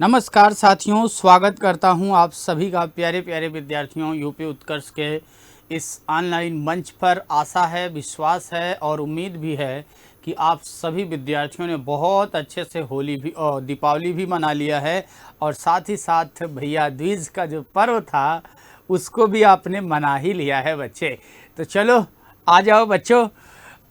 नमस्कार साथियों, स्वागत करता हूं आप सभी का प्यारे प्यारे विद्यार्थियों यूपी उत्कर्ष के इस ऑनलाइन मंच पर। आशा है, विश्वास है और उम्मीद भी है कि आप सभी विद्यार्थियों ने बहुत अच्छे से होली भी और दीपावली भी मना लिया है और साथ ही साथ भैया दूज का जो पर्व था उसको भी आपने मना ही लिया है बच्चे। तो चलो आ जाओ बच्चों,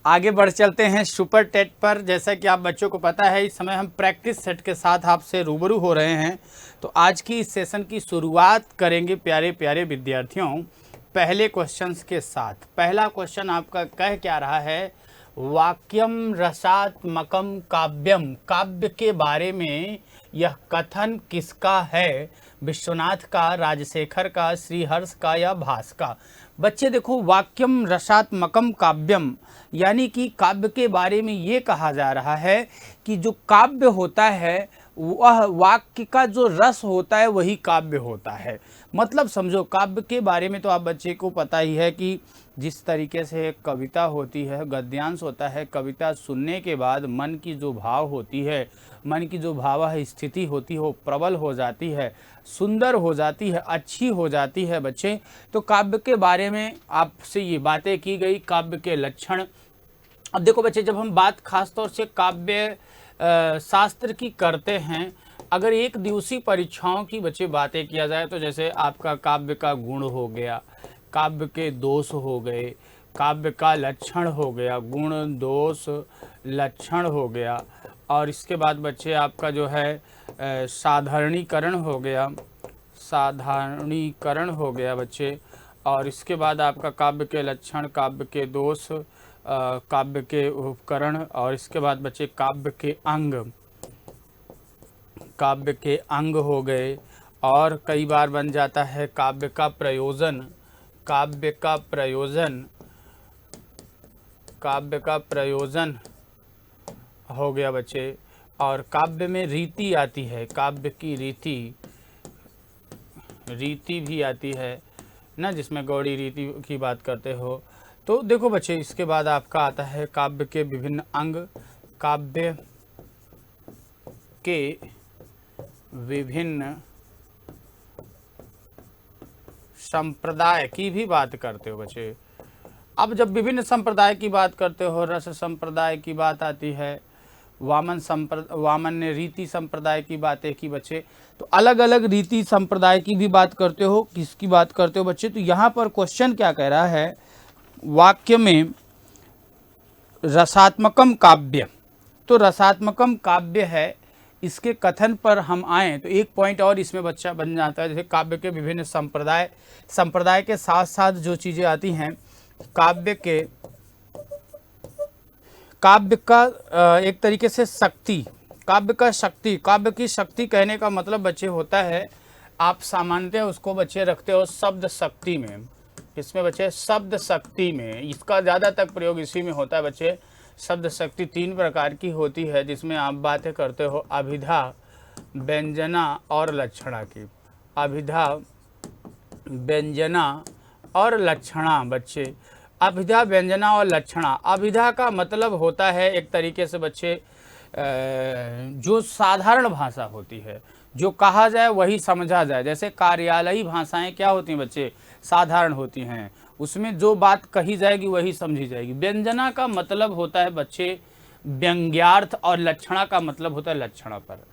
आगे बढ़ चलते हैं सुपर टेट पर। जैसा कि आप बच्चों को पता है, इस समय हम प्रैक्टिस सेट के साथ आपसे रूबरू हो रहे हैं। तो आज की इस सेशन की शुरुआत करेंगे प्यारे प्यारे विद्यार्थियों पहले क्वेश्चंस के साथ। पहला क्वेश्चन आपका कह क्या रहा है, वाक्यम रसात्मकम काव्यम, काव्य के बारे में यह कथन किसका है? विश्वनाथ का, राजशेखर का, श्रीहर्ष का या भास का? बच्चे देखो, वाक्यम रसात्मकम काव्यम यानी कि काव्य के बारे में ये कहा जा रहा है कि जो काव्य होता है वह वाक्य का जो रस होता है वही काव्य होता है। मतलब समझो, काव्य के बारे में तो आप बच्चे को पता ही है कि जिस तरीके से एक कविता होती है, गद्यांश होता है, कविता सुनने के बाद मन की जो भाव होती है, मन की जो भाव स्थिति होती है वो प्रबल हो जाती है, सुंदर हो जाती है, अच्छी हो जाती है बच्चे। तो काव्य के बारे में आपसे ये बातें की गई, काव्य के लक्षण। अब देखो बच्चे, जब हम बात खास तौर से काव्य शास्त्र की करते हैं, अगर एक दिवसीय परीक्षाओं की बच्चे बातें किया जाए तो जैसे आपका काव्य का गुण हो गया, काव्य के दोष हो गए, काव्य का लक्षण हो गया, गुण दोष लक्षण हो गया, और इसके बाद बच्चे आपका जो है साधारणीकरण हो गया, साधारणीकरण हो गया बच्चे। और इसके बाद आपका काव्य के लक्षण, काव्य के दोष, काव्य के उपकरण, और इसके बाद बच्चे काव्य के अंग, काव्य के अंग हो गए। और कई बार बन जाता है काव्य का प्रयोजन, काव्य का प्रयोजन, काव्य का प्रयोजन हो गया बच्चे। और काव्य में रीति आती है, काव्य की रीति, रीति भी आती है ना, जिसमें गौड़ी रीति की बात करते हो। तो देखो बच्चे, इसके बाद आपका आता है काव्य के विभिन्न अंग, काव्य के विभिन्न संप्रदाय की भी बात करते हो बच्चे। अब जब विभिन्न संप्रदाय की बात करते हो, रस संप्रदाय की बात आती है, वामन ने रीति संप्रदाय की बातें की बच्चे। तो अलग अलग रीति संप्रदाय की भी बात करते हो, किसकी बात करते हो बच्चे? तो यहाँ पर क्वेश्चन क्या कह रहा है, वाक्य में रसात्मकम काव्य, तो रसात्मकम काव्य है, इसके कथन पर हम आए तो एक पॉइंट और इसमें बच्चा बन जाता है। जैसे काव्य के विभिन्न संप्रदाय, संप्रदाय के साथ साथ जो चीज़ें आती हैं, काव्य के, काव्य का एक तरीके से शक्ति, काव्य का शक्ति, काव्य की शक्ति कहने का मतलब बच्चे होता है, आप सामान्यतः उसको बच्चे रखते हो शब्द शक्ति में। इसमें बच्चे शब्द शक्ति में, इसका ज़्यादातर प्रयोग इसी में होता है बच्चे। शब्द शक्ति तीन प्रकार की होती है, जिसमें आप बातें करते हो अभिधा, व्यंजना और लक्षणा की। अभिधा, व्यंजना और लक्षणा बच्चे। अभिधा, व्यंजना और लक्षणा। अभिधा का मतलब होता है एक तरीके से बच्चे जो साधारण भाषा होती है, जो कहा जाए वही समझा जाए। जैसे कार्यालयी भाषाएं क्या होती हैं बच्चे? साधारण होती हैं, उसमें जो बात कही जाएगी वही समझी जाएगी। व्यंजना का मतलब होता है बच्चे व्यंग्यार्थ, और लक्षणा का मतलब होता है लक्षणा पर।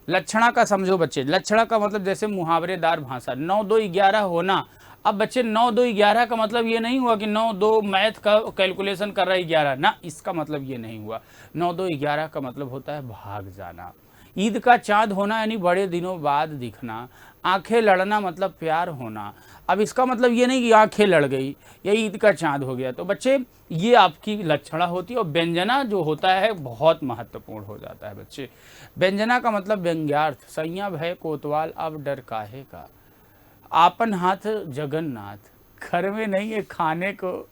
लक्षणा का समझो बच्चे, लक्षणा का मतलब जैसे मुहावरेदार भाषा, 9 2 11 होना। अब बच्चे 9 2 11 का मतलब ये नहीं हुआ कि 9 2 मैथ का कैलकुलेशन कर रहा है 11 ना, इसका मतलब ये नहीं हुआ। 9 2 11 का मतलब होता है भाग जाना। ईद का चाँद होना यानी बड़े दिनों बाद दिखना। आंखें लड़ना मतलब प्यार होना। अब इसका मतलब ये नहीं कि आंखें लड़ गई या ईद का चाँद हो गया। तो बच्चे ये आपकी लक्षणा होती है। और व्यंजना जो होता है बहुत महत्वपूर्ण हो जाता है बच्चे। व्यंजना का मतलब व्यंग्यार्थ, सैया भय कोतवाल अब डर काहे का, आपन हाथ जगन्नाथ, घर में नहीं है खाने को,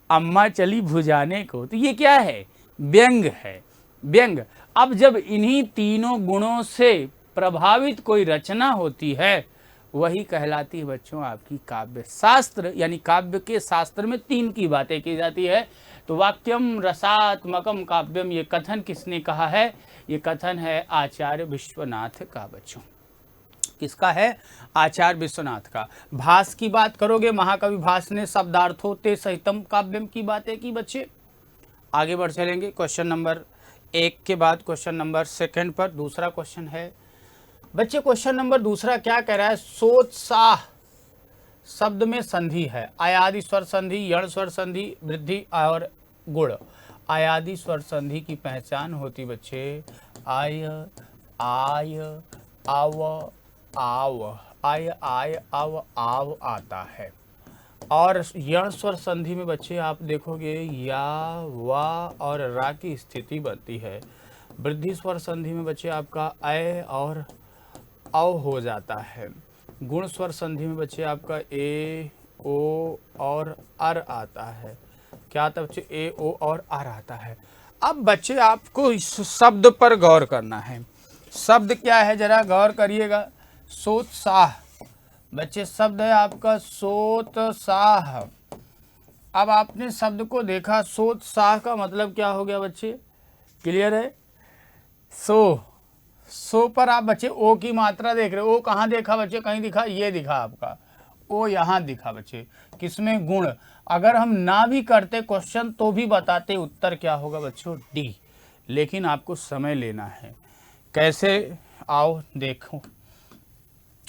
अम्मा चली भुजाने को। तो ये क्या है? व्यंग है, व्यंग। अब जब इन्हीं तीनों गुणों से प्रभावित कोई रचना होती है, वही कहलाती है बच्चों आपकी काव्य शास्त्र। यानी काव्य के शास्त्र में तीन की बातें की जाती है। तो वाक्यम रसात्मकम काव्यम, ये कथन किसने कहा है? ये कथन है आचार्य विश्वनाथ का बच्चों। किसका है? आचार्य विश्वनाथ का। भास की बात करोगे, महाकवि भास ने शब्दार्थों सहितम काव्यम की बातें की बच्चे। आगे बढ़ चलेंगे क्वेश्चन नंबर 1 के बाद क्वेश्चन नंबर 2 पर। दूसरा क्वेश्चन है बच्चे, क्वेश्चन नंबर दूसरा क्या कह रहा है? सोत्साह शब्द में संधि है, आयादि स्वर संधि, यण स्वर संधि, वृद्धि और गुण। आयादि स्वर संधि की पहचान होती बच्चे आय, आय, आव, आव, आय, आय, अव, आव आता है। और यण स्वर संधि में बच्चे आप देखोगे या, वा और रा की स्थिति बनती है। वृद्धि स्वर संधि में बच्चे आपका अय और अव हो जाता है। गुण स्वर संधि में बच्चे आपका ए, ओ और अर आता है। क्या आता है बच्चे? ए, ओ और अर आता है। अब बच्चे आपको इस शब्द पर गौर करना है। शब्द क्या है जरा गौर करिएगा। सोत्साह बच्चे शब्द है आपका सोत्साह। अब आपने शब्द को देखा, सोत्साह का मतलब क्या हो गया बच्चे? क्लियर है? सो पर आप बच्चे ओ की मात्रा देख रहे हो। ओ कहाँ देखा बच्चे? कहीं दिखा? ये दिखा आपका ओ, यहाँ दिखा बच्चे। किसमें? गुण। अगर हम ना भी करते क्वेश्चन तो भी बताते उत्तर क्या होगा बच्चों? डी। लेकिन आपको समय लेना है। कैसे? आओ देखो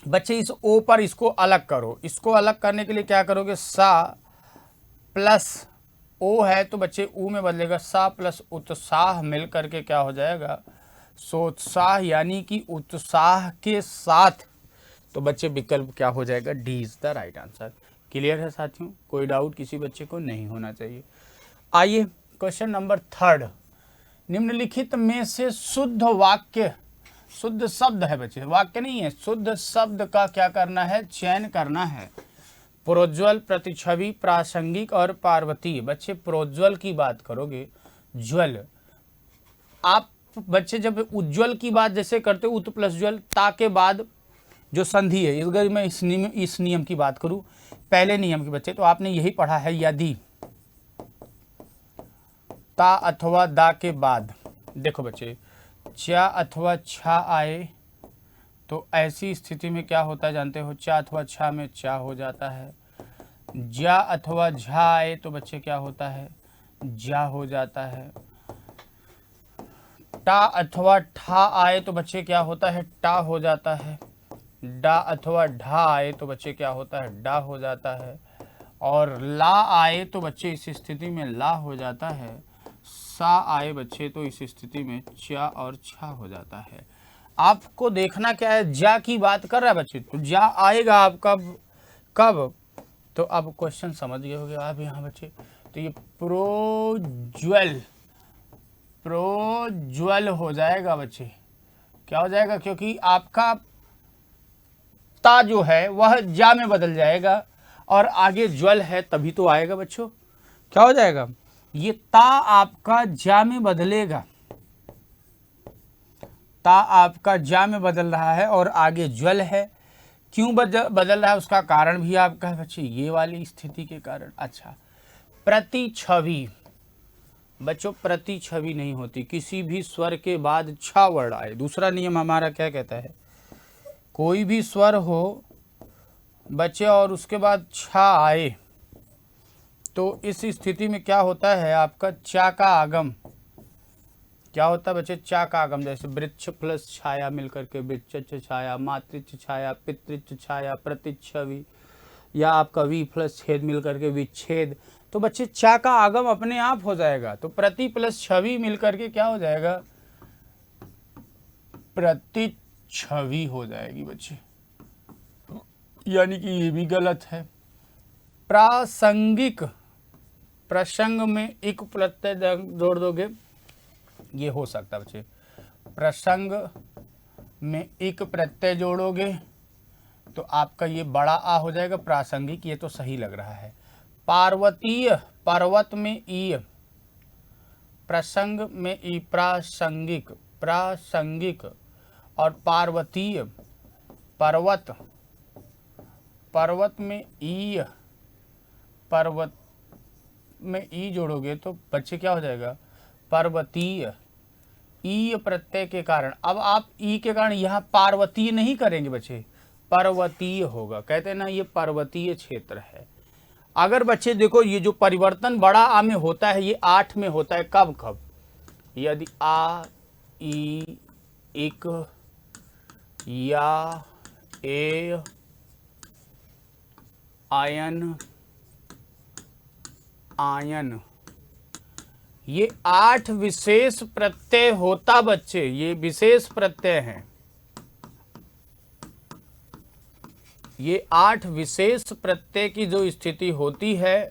बच्चे, इस ओ पर इसको अलग करो। इसको अलग करने के लिए क्या करोगे? सा प्लस ओ है तो बच्चे ऊ में बदलेगा। सा प्लस उत्साह मिल करके क्या हो जाएगा? सोत्साह, यानी कि उत्साह के साथ। तो बच्चे विकल्प क्या हो जाएगा? D is the right answer. Clear है साथियों? कोई डाउट किसी बच्चे को नहीं होना चाहिए। आइए क्वेश्चन नंबर 3। निम्नलिखित में से शुद्ध वाक्य, शुद्ध शब्द है बच्चे, वाक्य नहीं है, शुद्ध शब्द का क्या करना है? चयन करना है। प्रोज्वल, प्रतिछवि, प्रासंगिक और पार्वती। बच्चे प्रोज्वल की बात करोगे, ज्वल। आप बच्चे जब उज्ज्वल की बात जैसे करते हो, उत प्लस ज्वल, ता के बाद जो संधि है, अगर मैं इस नियम की बात करूं, पहले नियम के बच्चे, तो आपने यही पढ़ा है, यदि ता अथवा दा के बाद देखो बच्चे चा अथवा छा आए तो ऐसी स्थिति में क्या होता है जानते हो? चा अथवा छा में चा हो जाता है। जा अथवा झा आए तो बच्चे क्या होता है? जा हो जाता है। टा अथवा ठा आए तो बच्चे क्या होता है? टा हो जाता है। डा अथवा ढा आए तो बच्चे क्या होता है? डा हो जाता है। और ला आए तो बच्चे इस स्थिति में ला हो जाता है। सा आए बच्चे तो इस स्थिति में चा और छा हो जाता है। आपको देखना क्या है? जा की बात कर रहा है बच्चे, तो जा आएगा आपका कब? तो अब क्वेश्चन समझ गए होंगे आप यहाँ बच्चे। तो ये प्रोज्वल, प्रोज्वल हो जाएगा बच्चे। क्या हो जाएगा? क्योंकि आपका ता जो है वह जा में बदल जाएगा और आगे ज्वल है तभी तो आएगा बच्चों। क्या हो जाएगा? ये ता आपका जा में बदलेगा। ता आपका जा में बदल रहा है और आगे ज्वल है। क्यों बदल रहा है? उसका कारण भी आपका है बच्चे, ये वाली स्थिति के कारण। अच्छा, प्रतिछवि बच्चों, प्रतिछवि नहीं होती, किसी भी स्वर के बाद छा वर्ण आए। दूसरा नियम हमारा क्या कहता है? कोई भी स्वर हो बच्चे और उसके बाद छा आए तो इस स्थिति में क्या होता है? आपका चा का आगम क्या होता है बच्चे? चा का आगम। जैसे वृक्ष प्लस छाया मिलकर के वृक्ष छाया, मातृच छाया, पितृच छाया, प्रतिच्छवि, या आपका वी प्लस छेद मिलकर के विच्छेद। तो बच्चे चा का आगम अपने आप हो जाएगा। तो प्रति प्लस छवि मिलकर के क्या हो जाएगा? प्रतिच्छवि हो जाएगी बच्चे, यानी कि ये भी गलत है। प्रासंगिक, प्रसंग में एक प्रत्यय जोड़ दोगे, ये हो सकता है बच्चे। प्रसंग में एक प्रत्यय जोड़ोगे तो आपका ये बड़ा आ हो जाएगा, प्रासंगिक। ये तो सही लग रहा है। पार्वतीय, पर्वत में ई, प्रसंग में ई, प्रासंगिक, प्रासंगिक। और पार्वतीय, पर्वत, पर्वत में ई, पर्वत में ई जोड़ोगे तो बच्चे क्या हो जाएगा? पर्वतीय। ई प्रत्यय के कारण, अब आप ई के कारण यहाँ पार्वतीय नहीं करेंगे बच्चे, पर्वतीय होगा। कहते हैं ना ये पर्वतीय क्षेत्र है। अगर बच्चे देखो ये जो परिवर्तन बड़ा आ में होता है ये 8 में होता है। कब कब? यदि आ ई इक या ए आयन आयन ये 8 विशेष प्रत्यय होता बच्चे, ये विशेष प्रत्यय हैं। ये 8 विशेष प्रत्यय की जो स्थिति होती है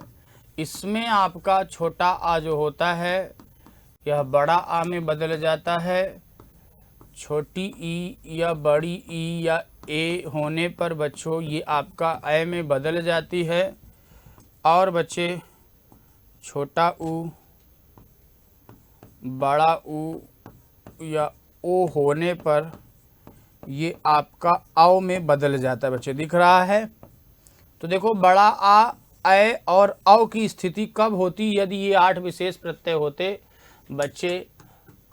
इसमें आपका छोटा आ जो होता है यह बड़ा आ में बदल जाता है। छोटी ई या बड़ी ई या ए होने पर बच्चों ये आपका ए में बदल जाती है। और बच्चे छोटा ऊ, बड़ा ऊ या ओ होने पर ये आपका औ में बदल जाता है। बच्चे दिख रहा है? तो देखो बड़ा आ, ए और औ की स्थिति कब होती? यदि ये 8 विशेष प्रत्यय होते बच्चे।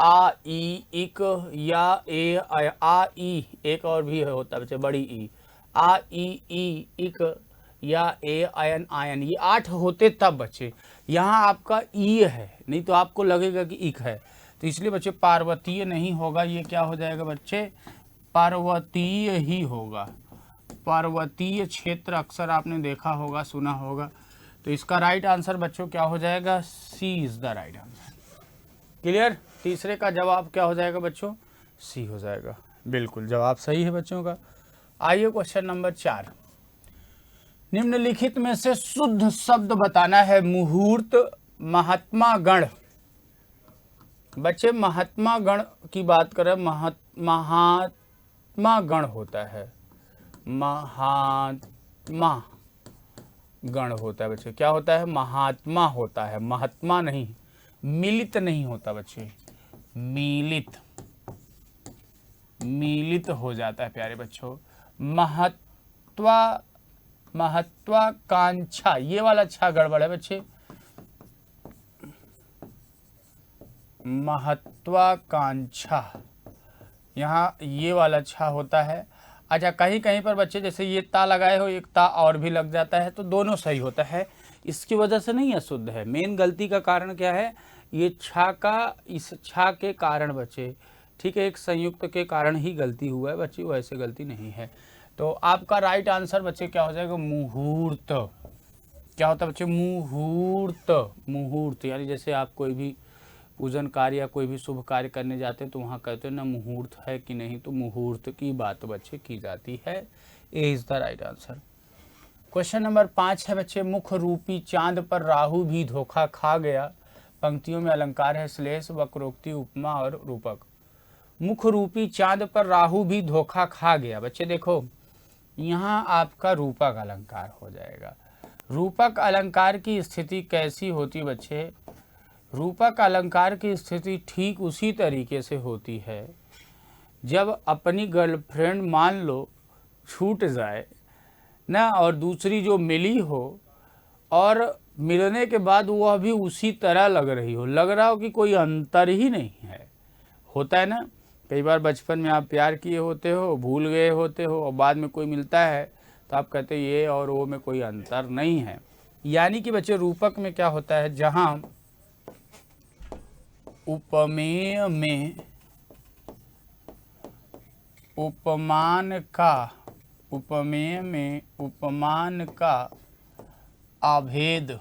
आ ई इक या ए आ ई, एक और भी होता है बच्चे बड़ी ई। आ ई इक या ए आयन आयन, ये 8 होते तब बच्चे। यहाँ आपका ई है, नहीं तो आपको लगेगा कि इक है, तो इसलिए बच्चे पार्वतीय नहीं होगा। ये क्या हो जाएगा बच्चे? पर्वतीय ही होगा। पर्वतीय क्षेत्र अक्सर आपने देखा होगा, सुना होगा। तो इसका राइट आंसर बच्चों क्या हो जाएगा? C is the right answer. Clear? तीसरे का जवाब क्या हो जाएगा बच्चों? सी हो जाएगा। बिल्कुल जवाब सही है बच्चों का। आइए क्वेश्चन नंबर 4। निम्नलिखित में से शुद्ध शब्द बताना है। मुहूर्त, महात्मा गण। बच्चे महात्मा गण की बात करें, महात्मा गण होता है, महात्मा गण होता है बच्चे। क्या होता है? महात्मा होता है, महात्मा नहीं, मिलित नहीं होता बच्चे, मिलित, मिलित हो जाता है प्यारे बच्चों। महत्वाकांक्षा, ये वाला छा गड़बड़ है बच्चे। महत्वाकांक्षा, यहाँ ये वाला छा होता है। अच्छा, कहीं कहीं पर बच्चे जैसे ये ता लगाए हो, एक ता और भी लग जाता है, तो दोनों सही होता है। इसकी वजह से नहीं अशुद्ध है। मेन गलती का कारण क्या है? ये छा का, इस छा के कारण बच्चे, ठीक है, एक संयुक्त के कारण ही गलती हुआ है बच्चे, वैसे गलती नहीं है। तो आपका राइट आंसर बच्चे क्या हो जाएगा? मुहूर्त। क्या होता है बच्चे? मुहूर्त। मुहूर्त यानी जैसे आप कोई भी पूजन कार्य या कोई भी शुभ कार्य करने जाते हैं तो वहाँ कहते हैं ना मुहूर्त है कि नहीं, तो मुहूर्त की बात बच्चे की जाती है। A is the right answer. Question number 5 है बच्चे। मुख रूपी चांद पर राहु भी धोखा खा गया। पंक्तियों में अलंकार है श्लेष, वक्रोक्ति, उपमा और रूपक। मुख रूपी चांद पर राहु भी धोखा खा गया। बच्चे देखो यहाँ आपका रूपक अलंकार हो जाएगा। रूपक अलंकार की स्थिति कैसी होती बच्चे? रूपक अलंकार की स्थिति ठीक उसी तरीके से होती है जब अपनी गर्लफ्रेंड मान लो छूट जाए ना, और दूसरी जो मिली हो और मिलने के बाद वह भी उसी तरह लग रही हो, लग रहा हो कि कोई अंतर ही नहीं है। होता है ना, कई बार बचपन में आप प्यार किए होते हो, भूल गए होते हो, और बाद में कोई मिलता है तो आप कहते ये और वो में कोई अंतर नहीं है। यानी कि बच्चे रूपक में क्या होता है? जहाँ उपमेय में उपमान का, उपमेय में उपमान का अभेद,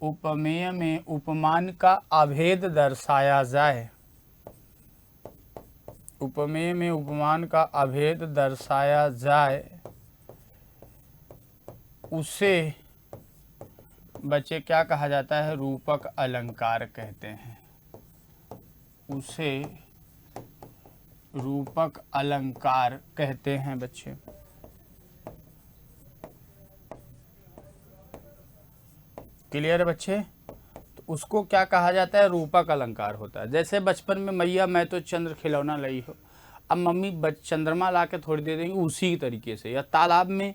उपमेय में उपमान का अभेद दर्शाया जाए, उपमेय में उपमान का अभेद दर्शाया जाए, उसे बच्चे क्या कहा जाता है? रूपक अलंकार कहते हैं। उसे रूपक अलंकार कहते हैं बच्चे। क्लियर है बच्चे? तो उसको क्या कहा जाता है? रूपक अलंकार होता है। जैसे बचपन में मैया मैं तो चंद्र खिलौना लाई हो, अब मम्मी चंद्रमा ला के थोड़ी दे देंगी, उसी तरीके से। या तालाब में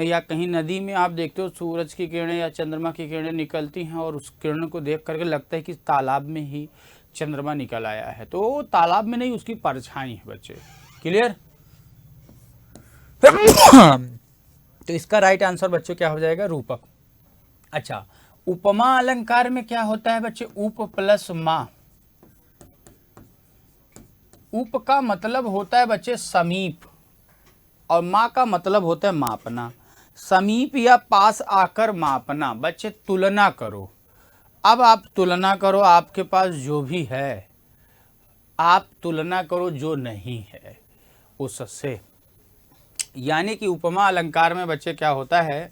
या कहीं नदी में आप देखते हो सूरज की किरणें या चंद्रमा की किरणें निकलती हैं और उस किरण को देख करके लगता है कि तालाब में ही चंद्रमा निकल आया है, तो तालाब में नहीं, उसकी परछाई है बच्चे। क्लियर? तो इसका राइट आंसर बच्चों क्या हो जाएगा? रूपक। अच्छा, उपमा अलंकार में क्या होता है बच्चे? उप प्लस मा। उप का मतलब होता है बच्चे समीप, और मा का मतलब होता है मापना। समीप या पास आकर मापना। बच्चे तुलना करो। अब आप तुलना करो, आपके पास जो भी है आप तुलना करो जो नहीं है उससे। यानी कि उपमा अलंकार में बच्चे क्या होता है?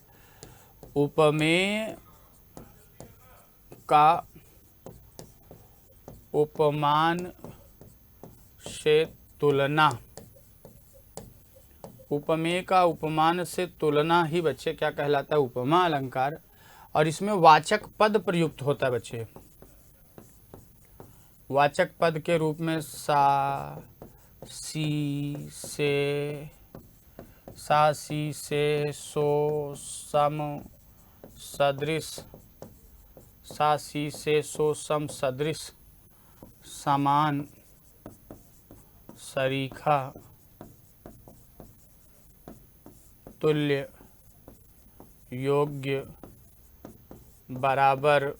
उपमेय का उपमान से तुलना, उपमेय का उपमान से तुलना ही बच्चे क्या कहलाता है? उपमा अलंकार। और इसमें वाचक पद प्रयुक्त होता है बच्चे। वाचक पद के रूप में सा, सी से, सा सी से, सो, सम, सदृश, सा सी से, सो, सम, सदृश, समान, सरीखा, तुल्य, योग्य, बराबर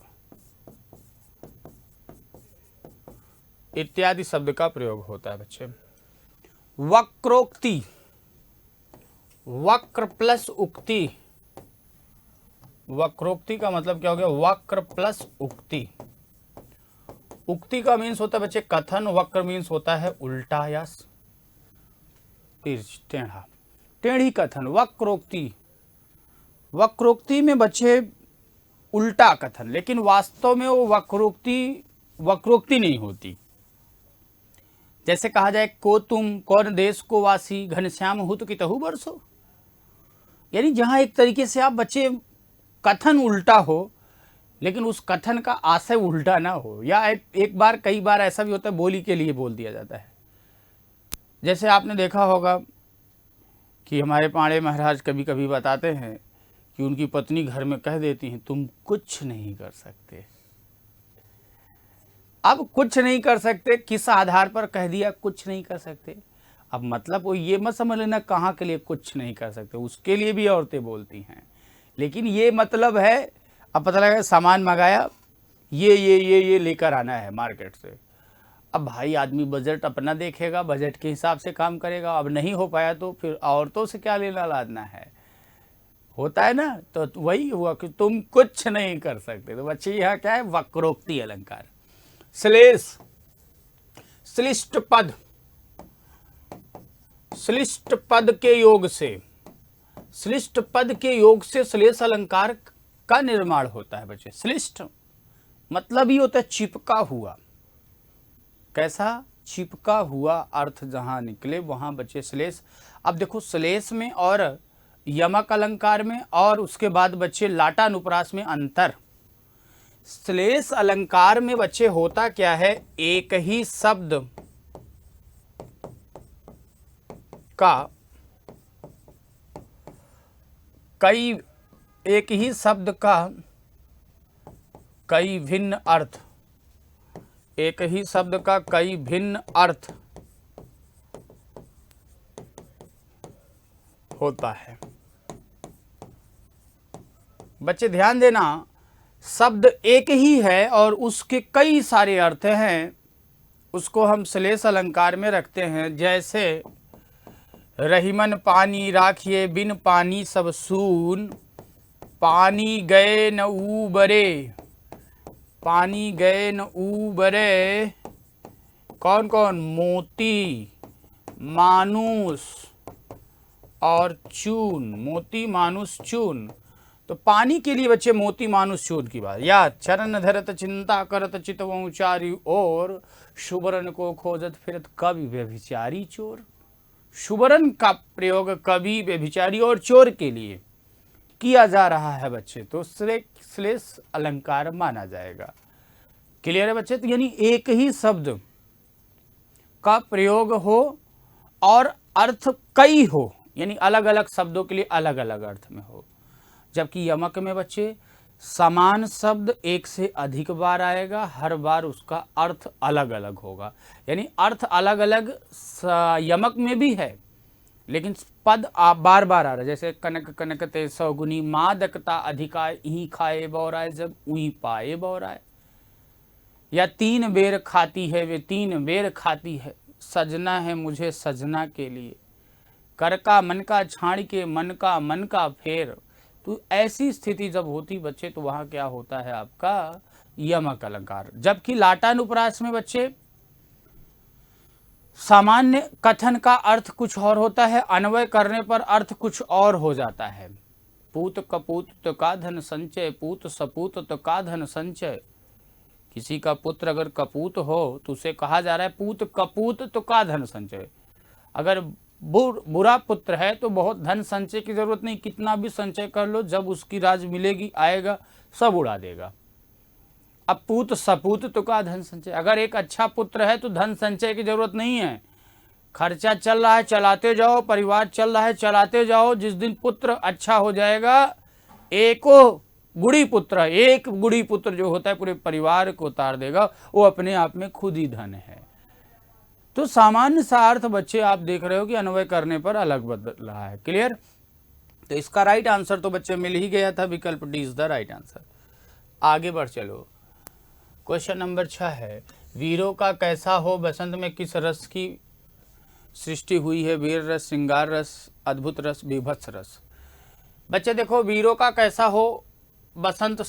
इत्यादि शब्द का प्रयोग होता है बच्चे। वक्रोक्ति, वक्र प्लस उक्ति। वक्रोक्ति का मतलब क्या हो गया? वक्र प्लस उक्ति। उक्ति का मीन्स होता है बच्चे कथन, वक्र मीन्स होता है उल्टा या टेढ़ा, टेढ़ी कथन। वक्रोक्ति, वक्रोक्ति में बच्चे उल्टा कथन, लेकिन वास्तव में वो वक्रोक्ति नहीं होती। जैसे कहा जाए को तुम कौन देश को वासी, घनश्याम हुत की तहु बरसो। यानी जहां एक तरीके से आप बच्चे कथन उल्टा हो, लेकिन उस कथन का आशय उल्टा ना हो। या एक बार कई बार ऐसा भी होता है बोली के लिए बोल दिया जाता है। जैसे आपने देखा होगा कि हमारे पांडे महाराज कभी कभी बताते हैं कि उनकी पत्नी घर में कह देती हैं तुम कुछ नहीं कर सकते। अब कुछ नहीं कर सकते किस आधार पर कह दिया कुछ नहीं कर सकते? अब मतलब वो ये मत समझ लेना कहाँ के लिए कुछ नहीं कर सकते, उसके लिए भी औरतें बोलती हैं। लेकिन ये मतलब है, अब पता लगा सामान मंगाया, ये लेकर आना है मार्केट से। अब भाई आदमी बजट अपना देखेगा, बजट के हिसाब से काम करेगा। अब नहीं हो पाया तो फिर औरतों से क्या लेना लादना है, होता है ना। तो वही हुआ कि तुम कुछ नहीं कर सकते। तो बच्चे यहाँ क्या है? वक्रोक्ति अलंकार। श्लेष, श्लिष्ट पद, श्लिष्ट पद के योग से, श्लिष्ट पद के योग से श्लेष अलंकार का निर्माण होता है बच्चे। श्लिष्ट मतलब ही होता है चिपका हुआ। कैसा? चिपका हुआ अर्थ जहां निकले वहां बच्चे श्लेष। अब देखो श्लेष में और यमक अलंकार में और उसके बाद बच्चे लाटानुप्रास में अंतर। श्लेष अलंकार में बच्चे होता क्या है? एक ही शब्द का कई, एक ही शब्द का कई भिन्न अर्थ, एक ही शब्द का कई भिन्न अर्थ होता है। बच्चे ध्यान देना, शब्द एक ही है और उसके कई सारे अर्थ हैं, उसको हम श्लेष अलंकार में रखते हैं। जैसे रहीमन पानी राखिए, बिन पानी सब सून, पानी गए न ऊबरे, पानी गए न ऊबरे कौन कौन? मोती, मानुष और चून। मोती, मानुष, चून। तो पानी के लिए बच्चे मोती, मानुष, चून की बात। या चरण धरत चिंता करत चितवों चारी ओर, सुबरन को खोजत फिरत कवि व्यभिचारी चोर। सुबरन का प्रयोग कवि, व्यभिचारी और चोर के लिए किया जा रहा है बच्चे, तो श्लेष अलंकार माना जाएगा। क्लियर है बच्चे? तो यानी एक ही शब्द का प्रयोग हो और अर्थ कई हो, यानी अलग अलग शब्दों के लिए अलग अलग अर्थ में हो। जबकि यमक में बच्चे समान शब्द एक से अधिक बार आएगा, हर बार उसका अर्थ अलग अलग होगा। यानी अर्थ अलग अलग यमक में भी है, लेकिन पद आप बार बार आ रहा है, जैसे कनक कनकते सौगुनी मादकता अधिकाय ही खाए बौराए जब उही पाए बौराए, या 3 बेर खाती है वे 3 बेर खाती है, सजना है मुझे सजना के लिए, कर का मन का छाड़ के मन का फेर। तो ऐसी स्थिति जब होती बच्चे तो वहाँ क्या होता है आपका यमक अलंकार। जबकि लाटानुप्रास में बच्चे सामान्य कथन का अर्थ कुछ और होता है, अन्वय करने पर अर्थ कुछ और हो जाता है। पूत कपूत तो का धन संचय, पूत सपूत तो का धन संचय। किसी का पुत्र अगर कपूत हो तो उसे कहा जा रहा है पूत कपूत तो का धन संचय। अगर बुरा पुत्र है तो बहुत धन संचय की जरूरत नहीं, कितना भी संचय कर लो, जब उसकी राज मिलेगी आएगा सब उड़ा देगा। अब पूत सपूत तो का धन संचय, अगर एक अच्छा पुत्र है तो धन संचय की जरूरत नहीं है, खर्चा चल रहा है चलाते जाओ, परिवार चल रहा है चलाते जाओ। जिस दिन पुत्र अच्छा हो जाएगा, एक गुड़ी पुत्र जो होता है पूरे परिवार को उतार देगा, वो अपने आप में खुद ही धन है। तो सामान्य सा अर्थ बच्चे आप देख रहे हो कि अन्वय करने पर अलग बदल रहा है। क्लियर? तो इसका राइट आंसर तो बच्चे मिल ही गया था, विकल्प D is the right answer. आगे बढ़ चलो, क्वेश्चन नंबर 6 है, वीरों का कैसा हो बसंत में किस रस की सृष्टि हुई है? वीर रस, श्रृंगार रस, अद्भुत रस, बीभत्स रस। बच्चे देखो, वीरों का कैसा हो बसंत,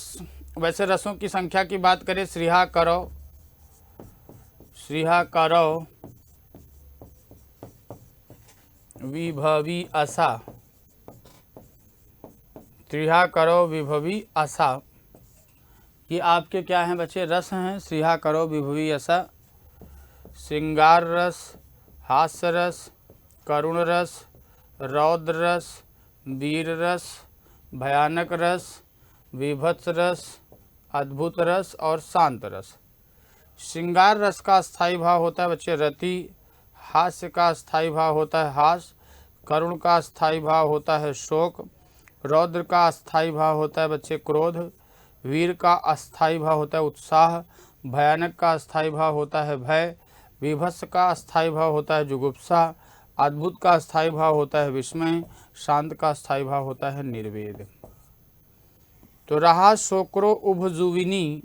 वैसे रसों की संख्या की बात करें, श्रीहा करो, विभवी असा, त्रिहा करो विभवी असा, ये आपके क्या हैं बच्चे? रस हैं। श्रीहा करो विभवी असा, श्रृंगार रस, हास्य रस, करुण रस, रौद्र रस, वीर रस, भयानक रस, विभत्स रस, अद्भुत रस और शांत रस। श्रृंगार रस का स्थायी भाव होता है बच्चे रति, हास्य का स्थायी भाव होता है हास, करुण का स्थायी भाव होता है शोक, रौद्र का स्थायी भाव होता है बच्चे क्रोध, वीर का अस्थायी भाव होता है उत्साह, भयानक का अस्थायी भाव होता है भय, विभत्स का अस्थायी भाव होता है जुगुप्सा, अद्भुत का अस्थायी भाव होता है विस्मय, शांत का अस्थायी भाव होता है निर्वेद। तो रहा शोक्रो उभजुविनी,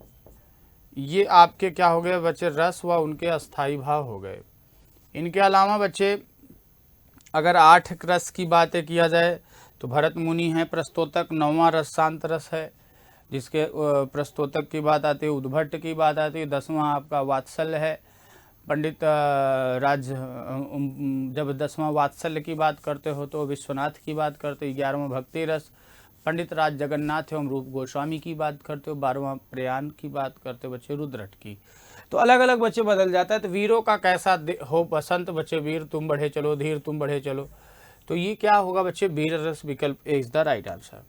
ये आपके क्या हो गए बच्चे? रस व उनके अस्थायी भाव हो गए। इनके अलावा बच्चे अगर 8 रस की बातें किया जाए तो भरत मुनि है प्रस्तोतक, 9वां रस शांत रस है, जिसके प्रस्तोतक की बात आती है, उद्भट की बात आती है, 10वां आपका वात्सल्य है। पंडित राज जब 10वां वात्सल्य की बात करते हो तो विश्वनाथ की बात करते हो, 11वां भक्ति रस, पंडित राज जगन्नाथ एवं रूप गोस्वामी की बात करते हो, 12वां प्रयाण की बात करते हो बच्चे रुद्रट की। तो अलग अलग बच्चे बदल जाता है। तो वीरों का कैसा हो बसंत बच्चे? वीर तुम बढ़े चलो, धीर तुम बढ़े चलो। तो ये क्या होगा बच्चे? वीर रस, विकल्प A is the right answer.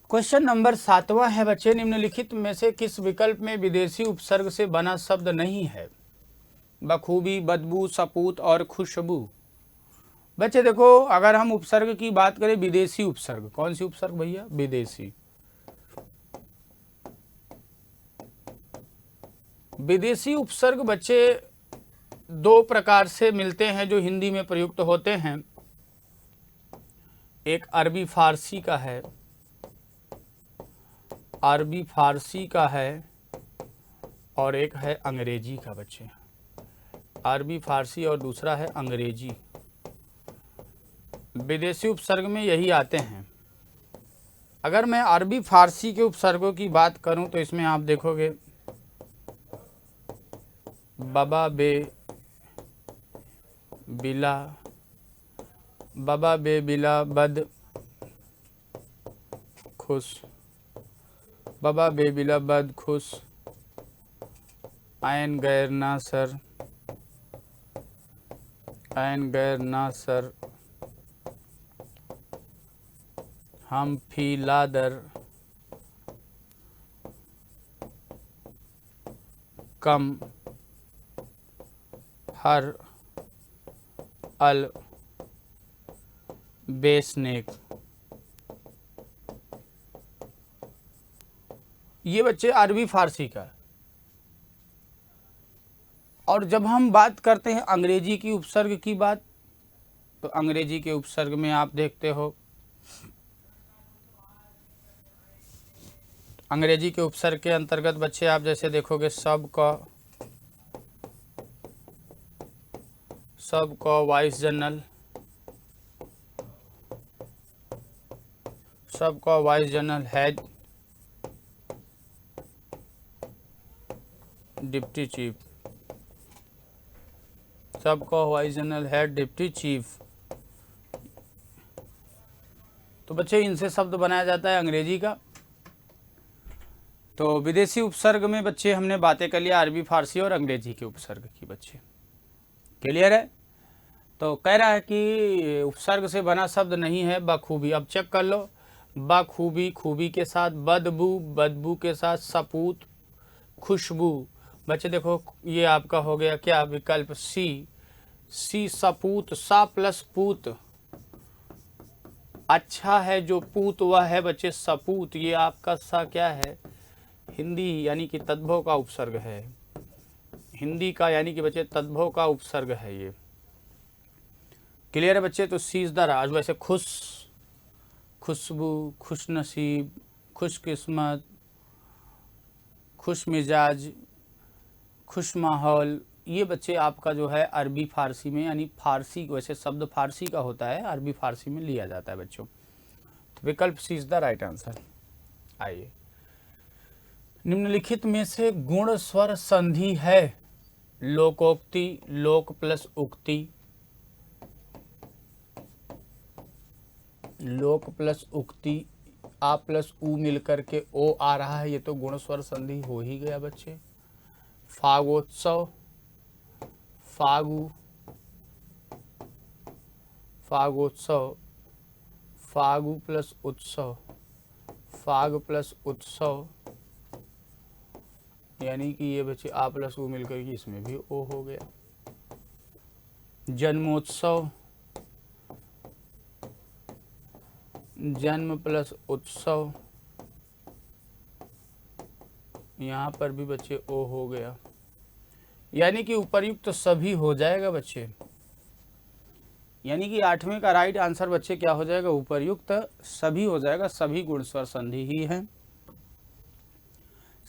Question number 7वां है बच्चे, निम्नलिखित में से किस विकल्प में विदेशी उपसर्ग से बना शब्द नहीं है? बखूबी, बदबू, सपूत और खुशबू। बच्चे देखो, अगर हम उपसर्ग की बात करें, विदेशी उपसर्ग, कौन सी उपसर्ग भैया? विदेशी। विदेशी उपसर्ग बच्चे 2 प्रकार से मिलते हैं जो हिंदी में प्रयुक्त होते हैं। एक अरबी फारसी का है, अरबी फारसी का है, और एक है अंग्रेजी का बच्चे। अरबी फारसी और दूसरा है अंग्रेजी। विदेशी उपसर्ग में यही आते हैं। अगर मैं अरबी फारसी के उपसर्गों की बात करूं तो इसमें आप देखोगे बबा बे बिला, बबा बे बिला बद खुश, बबा बे बिला बद खुश, आयन गैर ना सर, आयन गैर ना सर, हम फी लादर, कम, हर, अल, बेसनेक। ये बच्चे अरबी फारसी का। और जब हम बात करते हैं अंग्रेजी की उपसर्ग की बात, तो अंग्रेजी के उपसर्ग में आप देखते हो, अंग्रेजी के उपसर्ग के अंतर्गत बच्चे आप जैसे देखोगे सब का वाइस जनरल, सब का vice general head, deputy chief, सब का vice general head, deputy chief. तो बच्चे इनसे शब्द बनाया जाता है अंग्रेजी का। तो विदेशी उपसर्ग में बच्चे हमने बातें कर लिया अरबी, फारसी और अंग्रेजी के उपसर्ग की। बच्चे क्लियर है? तो कह रहा है कि उपसर्ग से बना शब्द नहीं है बखूबी। अब चेक कर लो, बखूबी, खूबी के साथ बदबू, बदबू के साथ सपूत, खुशबू। बच्चे देखो ये आपका हो गया क्या विकल्प सी सपूत, सा प्लस पूत। अच्छा है जो पूत वह है बच्चे सपूत। ये आपका सा क्या है? हिंदी यानी कि तद्भव का उपसर्ग है, हिंदी का यानी कि बच्चे तद्भव का उपसर्ग है ये। क्लियर है बच्चे? तो सी इज द राज। वैसे खुश, खुशबू, खुश नसीब, खुशकिस्मत, खुश मिजाज, खुश माहौल, ये बच्चे आपका जो है अरबी फारसी में, यानी फारसी वैसे शब्द फारसी का होता है, अरबी फारसी में लिया जाता है बच्चों। तो विकल्प C is the right answer. आइए, निम्नलिखित में से गुण स्वर संधि है? लोकोक्ति, लोक प्लस उक्ति, लोक प्लस उक्ति, आ प्लस उ मिलकर के ओ आ रहा है, ये तो गुण स्वर संधि हो ही गया बच्चे। फागोत्सव, फागु, फागोत्सव, फागु प्लस उत्सव, फाग प्लस उत्सव, यानी कि ये बच्चे आ प्लस उ मिलकर के इसमें भी ओ हो गया। जन्मोत्सव, जन्म प्लस उत्सव, यहाँ पर भी बच्चे ओ हो गया, यानी कि उपर्युक्त सभी हो जाएगा बच्चे। यानी कि 8वें का राइट आंसर बच्चे क्या हो जाएगा? उपर्युक्त सभी हो जाएगा, सभी गुण स्वर संधि ही है।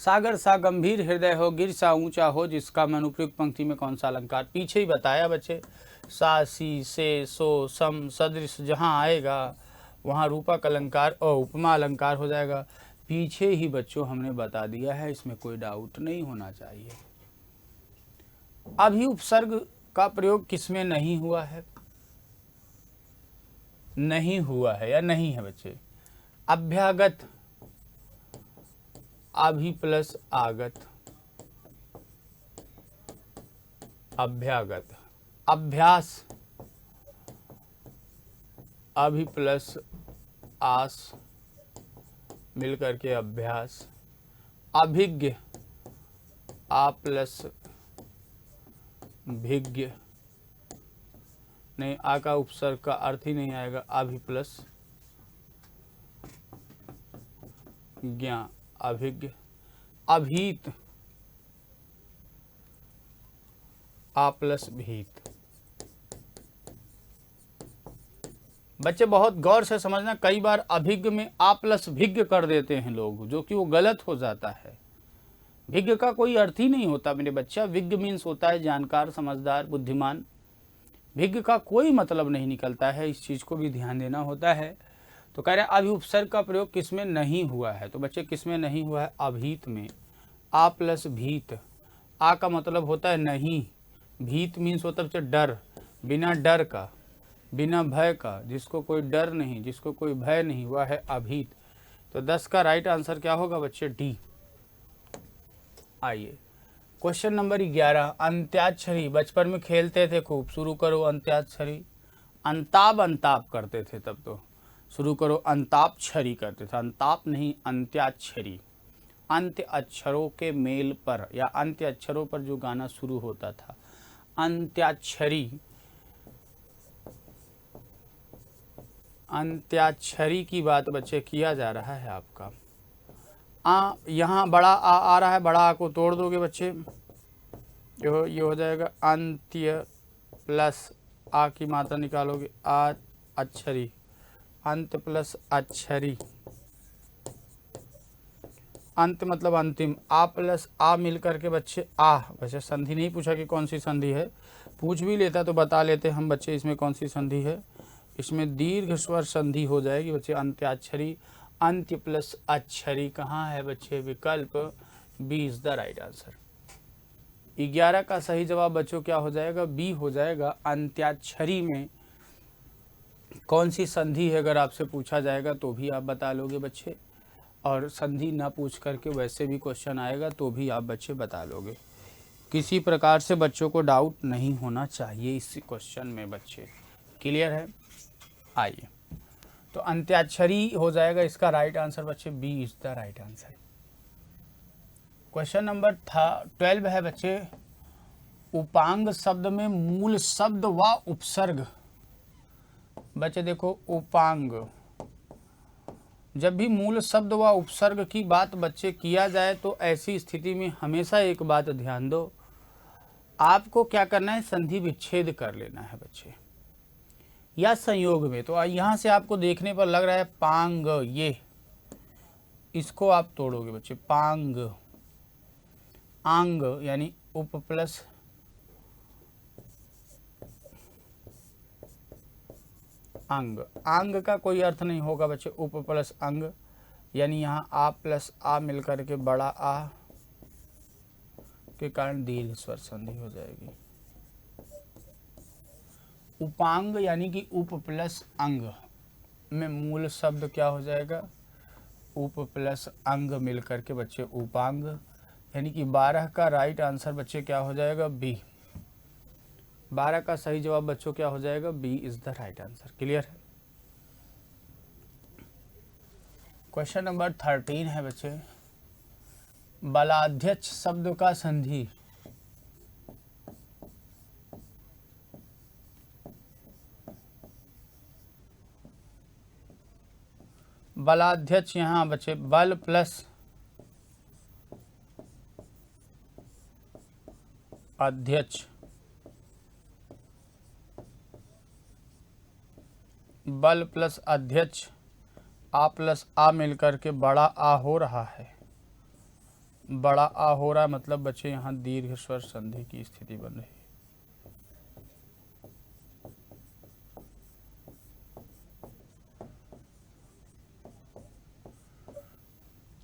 सागर सा गंभीर हृदय हो, गिर सा ऊंचा हो, जिसका मन उपयुक्त पंक्ति में कौन सा अलंकार? पीछे ही बताया बच्चे, सा सी से सो सम सदृश जहाँ आएगा वहाँ रूपक अलंकार और उपमा अलंकार हो जाएगा। पीछे ही बच्चों हमने बता दिया है, इसमें कोई डाउट नहीं होना चाहिए। अभी उपसर्ग का प्रयोग किसमें नहीं हुआ है? नहीं हुआ है या नहीं है बच्चे? अभ्यागत, अभि प्लस आगत, अभ्यागत। अभ्यास, अभि प्लस आस मिलकर के अभ्यास। अभिज्ञ, आ प्लस भिज्ञ, नहीं आ का उपसर्ग का अर्थ ही नहीं आएगा, अभि प्लस ज्ञा, अभिज्ञ। अभीत, आ प्लस भीत। बच्चे बहुत गौर से समझना, कई बार अभिज्ञ में आ प्लस भिज्ञ कर देते हैं लोग, जो कि वो गलत हो जाता है। विज्ञ का कोई अर्थ ही नहीं होता मेरे बच्चा। विज्ञ मीन्स होता है जानकार, समझदार, बुद्धिमान। विज्ञ का कोई मतलब नहीं निकलता है, इस चीज़ को भी ध्यान देना होता है। तो कह रहे हैं अभी उपसर्ग का प्रयोग किसमें नहीं हुआ है? तो बच्चे किसमें नहीं हुआ है? अभीत में। आ प्लस भीत, आ का मतलब होता है नहीं, भीत मीन्स होता है डर, बिना डर का, बिना भय का, जिसको कोई डर नहीं, जिसको कोई भय नहीं, वह है अभीत। तो 10 का राइट आंसर क्या होगा बच्चे? डी। आइए क्वेश्चन नंबर 11, अंत्याक्षरी। बचपन में खेलते थे खूब, शुरू करो अंत्याक्षरी। अंताब अंताप करते थे तब तो, शुरू करो अंताक्षरी करते थे, अंताप नहीं अंत्याक्षरी। अंत्य अक्षरों के मेल पर या अंत्य अक्षरों पर जो गाना शुरू होता था, अंत्याक्षरी। अंत्याक्षरी की बात बच्चे किया जा रहा है आपका। यहाँ बड़ा आ रहा है, बड़ा आ को तोड़ दोगे बच्चे, ये हो जाएगा अंत्य प्लस आ की मात्रा निकालोगे आ अक्षरी, अंत प्लस अक्षरी, अंत मतलब अंतिम, आ प्लस आ मिल करके बच्चे आ। वैसे संधि नहीं पूछा कि कौन सी संधि है, पूछ भी लेता तो बता लेते हम बच्चे इसमें कौन सी संधि है। इसमें दीर्घ स्वर संधि हो जाएगी बच्चे, अंत्याक्षरी, अंत्य प्लस अक्षरी कहाँ है बच्चे, विकल्प B is the right answer. 11 का सही जवाब बच्चों क्या हो जाएगा, बी हो जाएगा। अंत्याक्षरी में कौन सी संधि है अगर आपसे पूछा जाएगा तो भी आप बता लोगे बच्चे, और संधि ना पूछ करके वैसे भी क्वेश्चन आएगा तो भी आप बच्चे बता लोगे। किसी प्रकार से बच्चों को डाउट नहीं होना चाहिए इस क्वेश्चन में बच्चे, क्लियर है। आइए, तो अंत्याक्षरी हो जाएगा इसका राइट आंसर बच्चे, B is the right answer. Question number 12 है बच्चे, उपांग शब्द में मूल शब्द व उपसर्ग। बच्चे देखो, उपांग जब भी मूल शब्द व उपसर्ग की बात बच्चे किया जाए तो ऐसी स्थिति में हमेशा एक बात ध्यान दो, आपको क्या करना है, संधि विच्छेद कर लेना है बच्चे, या संयोग में। तो यहाँ से आपको देखने पर लग रहा है पांग, ये इसको आप तोड़ोगे बच्चे, पांग, आंग यानी उप प्लस अंग, आंग का कोई अर्थ नहीं होगा बच्चे, उप प्लस अंग, यानी यहाँ आ प्लस आ मिलकर के बड़ा आ के कारण दीर्घ स्वर संधि हो जाएगी। उपांग यानी कि उप प्लस अंग में मूल शब्द क्या हो जाएगा, उप प्लस अंग मिलकर के बच्चे उपांग, यानी कि 12 का राइट आंसर बच्चे क्या हो जाएगा, बी। 12 का सही जवाब बच्चों क्या हो जाएगा, B is the right answer, clear है। क्वेश्चन नंबर 13 है बच्चे, बलाध्यक्ष शब्द का संधि। बलाध्यक्ष यहाँ बच्चे बल प्लस अध्यक्ष, बल प्लस अध्यक्ष, आ प्लस आ मिलकर के बड़ा आ हो रहा है, बड़ा आ हो रहा है मतलब बच्चे यहाँ दीर्घ स्वर संधि की स्थिति बन रही है।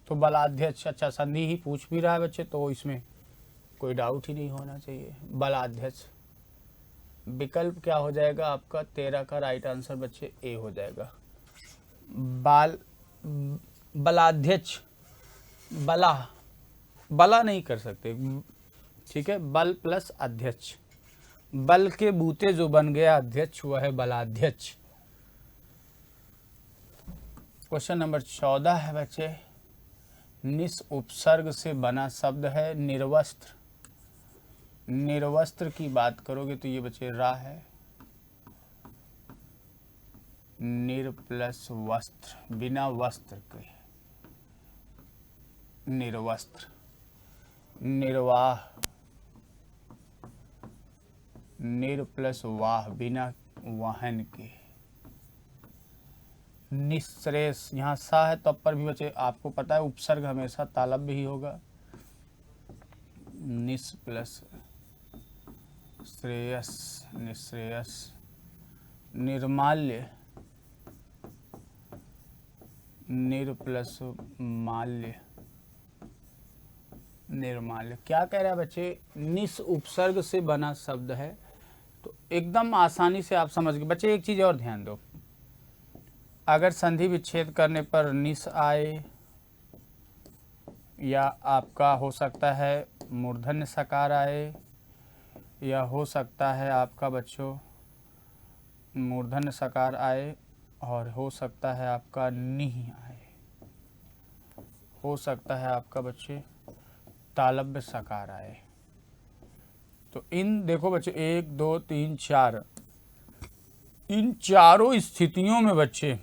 तो बलाध्यक्ष, अच्छा संधि ही पूछ भी रहा है बच्चे तो इसमें कोई डाउट ही नहीं होना चाहिए, बलाध्यक्ष। विकल्प क्या हो जाएगा आपका, 13 का राइट आंसर बच्चे ए हो जाएगा। बलाध्यक्ष, बला नहीं कर सकते, ठीक है, बल प्लस अध्यक्ष, बल के बूते जो बन गया अध्यक्ष वह है बलाध्यक्ष। क्वेश्चन नंबर 14 है बच्चे, निस उपसर्ग से बना शब्द है निर्वस्त्र। निर्वस्त्र की बात करोगे तो ये बच्चे रा है, निर प्लस वस्त्र, बिना वस्त्र के, निर्वस्त्र, निर्वाह, निर प्लस वाह, बिना वाहन के, निश्रेष, यहाँ सा है तब पर भी बच्चे आपको पता है उपसर्ग हमेशा तालव्य ही होगा, निस प्लस श्रेयस, निश्रेयस, निर्माल्य, निर प्लस माल्य, निर्माल्य। क्या कह रहा है बच्चे, निस उपसर्ग से बना शब्द है, तो एकदम आसानी से आप समझ गए बच्चे। एक चीज और ध्यान दो, अगर संधि विच्छेद करने पर निस आए या आपका हो सकता है मूर्धन्य सकार आए, या हो सकता है आपका बच्चों मूर्धन्य सकार आए, और हो सकता है आपका निह आए, हो सकता है आपका बच्चे तालव्य सकार आए। तो इन देखो बच्चे 1 2 3 4, इन चारों स्थितियों में बच्चे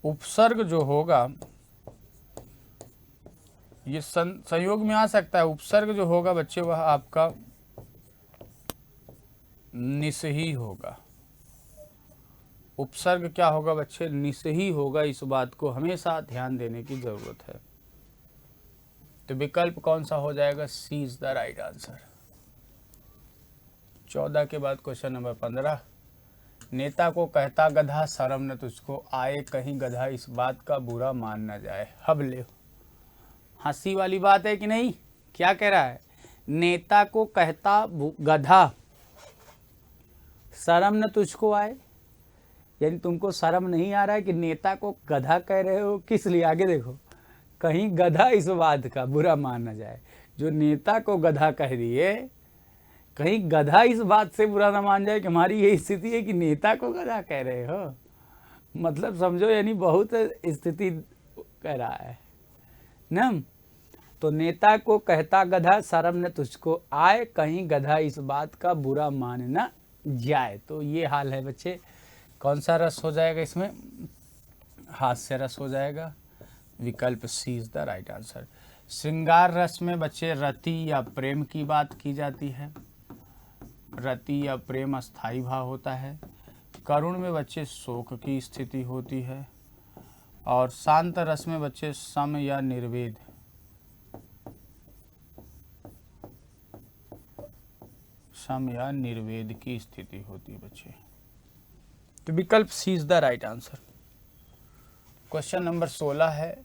उपसर्ग जो होगा ये संयोग में आ सकता है, उपसर्ग जो होगा बच्चे वह आपका निस ही होगा। उपसर्ग क्या होगा बच्चे? निस ही होगा। इस बात को हमेशा ध्यान देने की जरूरत है। तो विकल्प कौन सा हो जाएगा? C is the right answer. 14 के बाद क्वेश्चन नंबर 15। नेता को कहता गधा शर्म न तुझको आए, कहीं गधा इस बात का बुरा मान न जाए। हब ले, हंसी वाली बात है कि नहीं? क्या कह रहा है? नेता को कहता गधा शर्म न तुझको आए, यानी तुमको शर्म नहीं आ रहा है कि नेता को गधा कह रहे हो? किस लिए? आगे देखो, कहीं गधा इस बात का बुरा मान न जाए। जो नेता को गधा कह दिए, कहीं गधा इस बात से बुरा ना मान जाए कि हमारी ये स्थिति है कि नेता को गधा कह रहे हो। मतलब समझो, यानी बहुत स्थिति कह रहा है ना। तो नेता को कहता गधा शर्म न तुझको आए, कहीं गधा इस बात का बुरा मान न जाए। तो ये हाल है बच्चे। कौन सा रस हो जाएगा इसमें? हास्य रस हो जाएगा। विकल्प C is the right answer. श्रृंगार रस में बच्चे रति या प्रेम की बात की जाती है। रति या प्रेम अस्थाई भाव होता है। करुण में बच्चे शोक की स्थिति होती है। और शांत रस में बच्चे सम या निर्वेद, सम या निर्वेद की स्थिति होती है बच्चे। तो विकल्प C is the right answer. Question number 16 है,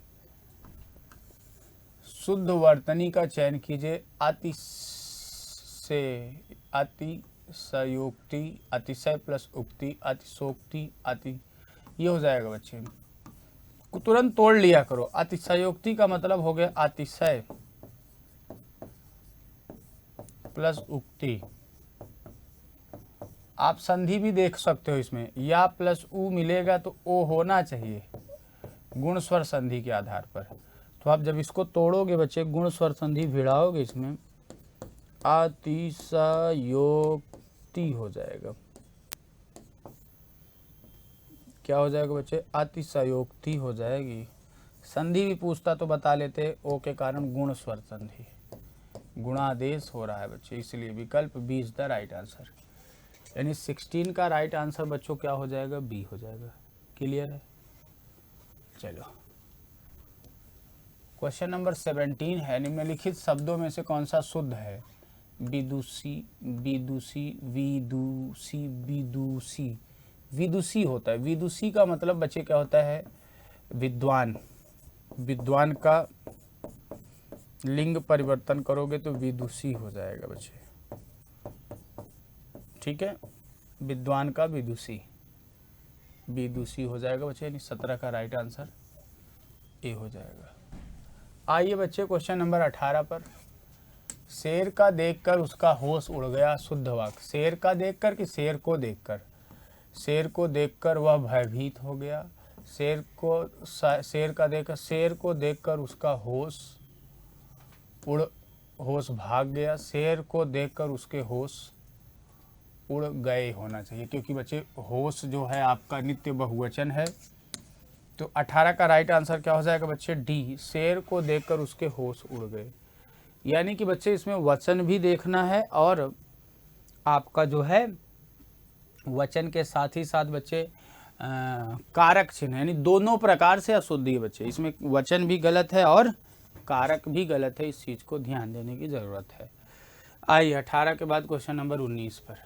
शुद्ध वर्तनी का चयन कीजिए। अतिशयोक्ति, अतिशय प्लस उक्ति, अतिशोक्ति, ये हो जाएगा बच्चे। तुरंत तोड़ लिया करो। अतिशयोक्ति का मतलब हो गया अतिशय प्लस उक्ति। आप संधि भी देख सकते हो इसमें, या प्लस उ मिलेगा तो ओ होना चाहिए गुण स्वर संधि के आधार पर। तो आप जब इसको तोड़ोगे बच्चे, गुण स्वर संधि भिड़ाओगे इसमें, अतिशयोक्ति हो जाएगा। क्या हो जाएगा बच्चे? अतिशयोक्ति हो जाएगी। संधि भी पूछता तो बता लेते, ओ के कारण गुण स्वर संधि, गुणादेश हो रहा है बच्चे, इसलिए विकल्प B is the right answer. यानी 16 का राइट आंसर बच्चों क्या हो जाएगा? बी हो जाएगा। क्लियर है? चलो, क्वेश्चन नंबर 17 है, निम्नलिखित शब्दों में से कौन सा शुद्ध है? विदुषी, विदुषी, विदुषी, विदुषी। विदुषी होता है। विदुषी का मतलब बच्चे क्या होता है? विद्वान। विद्वान का लिंग परिवर्तन करोगे तो विदुषी हो जाएगा बच्चे। ठीक है, विद्वान का विदुषी, विदुषी हो जाएगा बच्चे। यानी 17 का राइट आंसर ए हो जाएगा। आइए बच्चे क्वेश्चन नंबर 18 पर। शेर का देखकर उसका होश उड़ गया, शुद्ध वाक्य। शेर का देखकर कि शेर को देखकर? शेर को देखकर वह भयभीत हो गया। शेर का देखकर, शेर को देखकर उसका होश भाग गया। शेर को देखकर उसके होश उड़ गए होना चाहिए, क्योंकि बच्चे होश जो है आपका नित्य बहुवचन है। तो 18 का राइट आंसर क्या हो जाएगा बच्चे? डी, शेर को देखकर उसके होश उड़ गए। यानी कि बच्चे इसमें वचन भी देखना है और आपका जो है वचन के साथ ही साथ बच्चे कारक चिन्ह, यानी दोनों प्रकार से अशुद्धि है बच्चे। इसमें वचन भी गलत है और कारक भी गलत है। इस चीज़ को ध्यान देने की ज़रूरत है। आइए 18 के बाद क्वेश्चन नंबर 19 पर।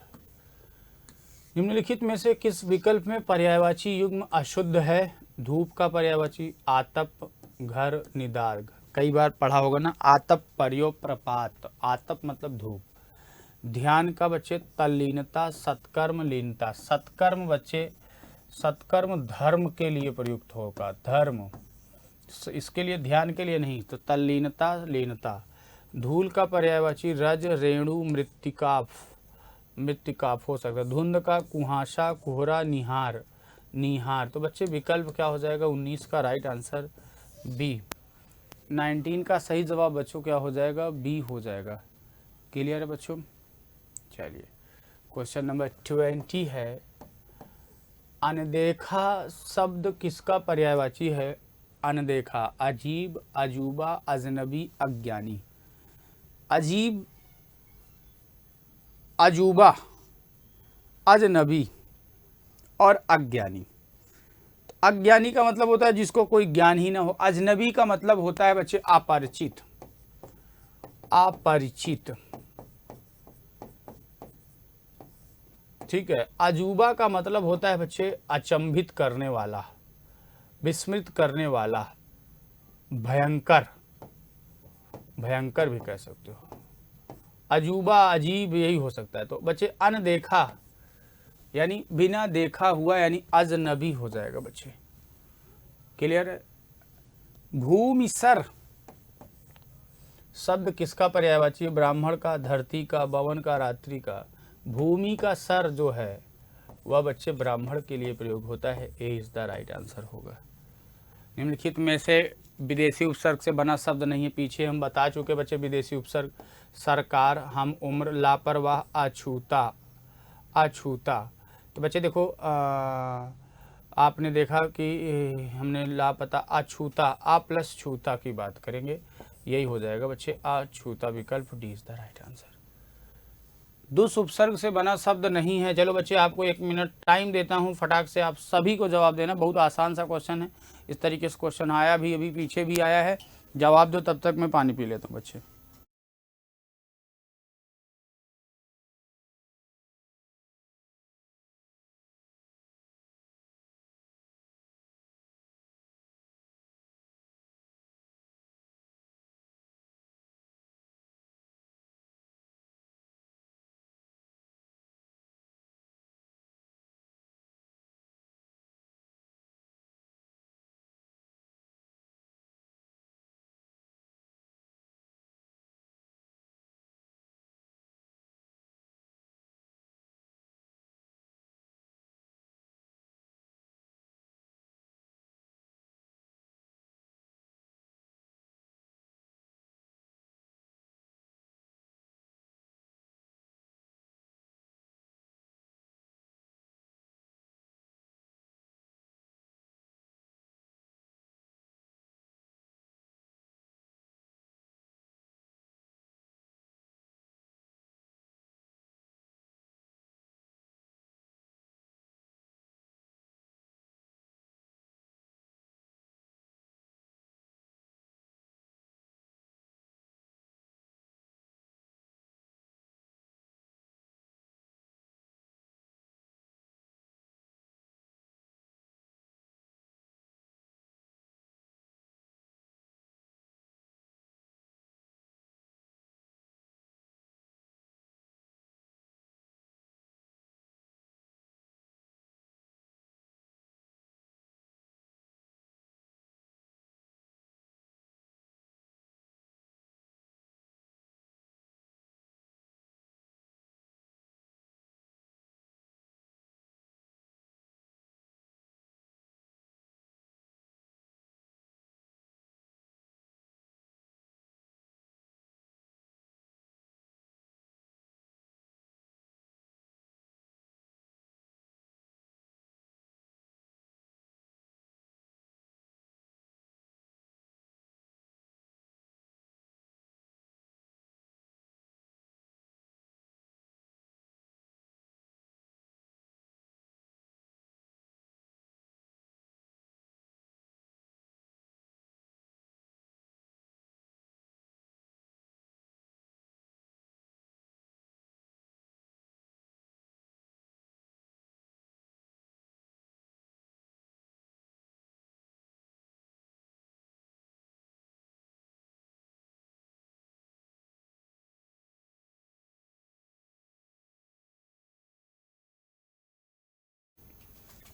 निम्नलिखित में से किस विकल्प में पर्यायवाची युग्म अशुद्ध है? धूप का पर्यायवाची आतप, घर, निदार्घ। कई बार पढ़ा होगा ना, आतप पर्यो प्रपात। आतप मतलब धूप। ध्यान का बच्चे तल्लीनता, सत्कर्म लीनता। सत्कर्म बच्चे, सत्कर्म धर्म के लिए प्रयुक्त होगा, धर्म, इसके लिए, ध्यान के लिए नहीं। तो तल्लीनता, लीनता। धूल का पर्यायवाची रज, रेणु, मृत्तिकाफ, मृत्तिकाफ हो सकता है। धुंध का कुहासा, कोहरा, निहार, निहार। तो बच्चे विकल्प क्या हो जाएगा? 19 का राइट आंसर बी। 19 का सही जवाब बच्चों क्या हो जाएगा? बी हो जाएगा। क्लियर है बच्चों? चलिए क्वेश्चन नंबर 20 है, अनदेखा शब्द किसका पर्यायवाची है? अनदेखा, अजीब, अजूबा, अजनबी, अज्ञानी। अजीब, अजूबा अजनबी और अज्ञानी। तो अज्ञानी का मतलब होता है जिसको कोई ज्ञान ही ना हो। अजनबी का मतलब होता है बच्चे अपरिचित, अपरिचित, ठीक है। अजूबा का मतलब होता है बच्चे अचंभित करने वाला, विस्मित करने वाला, भयंकर, भयंकर भी कह सकते हो। अजूबा, अजीब, यही हो सकता है। तो बच्चे अनदेखा यानी बिना देखा हुआ, यानी अजनबी हो जाएगा बच्चे। क्लियर है। भूमिसर शब्द किसका पर्यायवाची है? ब्राह्मण का, धरती का, भवन का, रात्रि का। भूमि का सर जो है वह बच्चे ब्राह्मण के लिए प्रयोग होता है। A is the right answer होगा। निम्नलिखित में से विदेशी उपसर्ग से बना शब्द नहीं है। पीछे हम बता चुके बच्चे विदेशी उपसर्ग, सरकार, हम उम्र, लापरवाह, अछूता, अछूता। तो बच्चे देखो आपने देखा कि हमने लापता, अछूता, आ प्लस छूता की बात करेंगे, यही हो जाएगा बच्चे अछूता। विकल्प D is the right answer. दुस उपसर्ग से बना शब्द नहीं है। चलो बच्चे आपको 1 मिनट टाइम देता हूँ, फटाक से आप सभी को जवाब देना। बहुत आसान सा क्वेश्चन है। इस तरीके से क्वेश्चन आया भी, अभी पीछे भी आया है। जवाब दो, तब तक मैं पानी पी लेता हूँ बच्चे।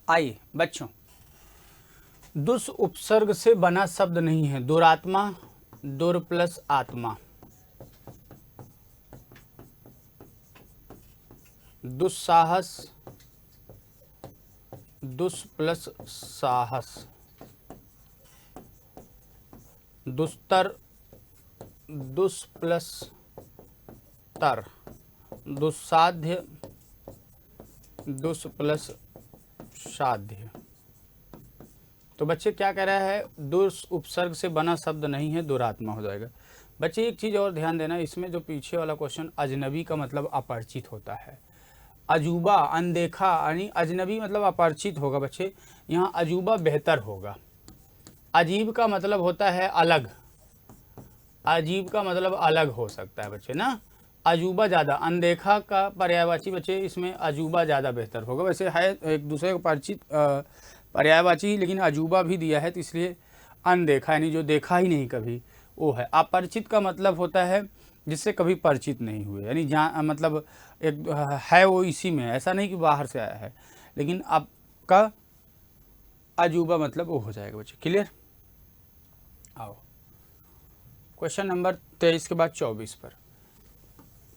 आइए बच्चों, दुस उपसर्ग से बना शब्द नहीं है। दुरात्मा, दुर प्लस आत्मा, दुस्साहस, दुस प्लस साहस, दुस्तर, दुस प्लस तर, दुस्साध्य, दुस प्लस साध्य। तो बच्चे क्या कह रहा है? दुस उपसर्ग से बना शब्द नहीं है, दुरात्मा हो जाएगा। बच्चे एक चीज़ और ध्यान देना, इसमें जो पीछे वाला क्वेश्चन, अजनबी का मतलब अपरिचित होता है। अजूबा, अनदेखा यानी अजनबी मतलब अपरिचित होगा बच्चे, यहाँ अजूबा बेहतर होगा। अजीब का मतलब होता है अलग, अजीब का मतलब अलग हो सकता है बच्चे ना, अजूबा ज़्यादा, अनदेखा का पर्यायवाची बच्चे इसमें अजूबा ज़्यादा बेहतर होगा। वैसे है एक दूसरे को परिचित पर्यायवाची, लेकिन अजूबा भी दिया है तो इसलिए अनदेखा यानी जो देखा ही नहीं कभी वो है। अपरिचित का मतलब होता है जिससे कभी परिचित नहीं हुए, यानी जहाँ मतलब एक है वो इसी में, ऐसा नहीं कि बाहर से आया है, लेकिन आपका अजूबा मतलब वो हो जाएगा बच्चे। क्लियर? आओ क्वेश्चन नंबर 23 के बाद 24 पर।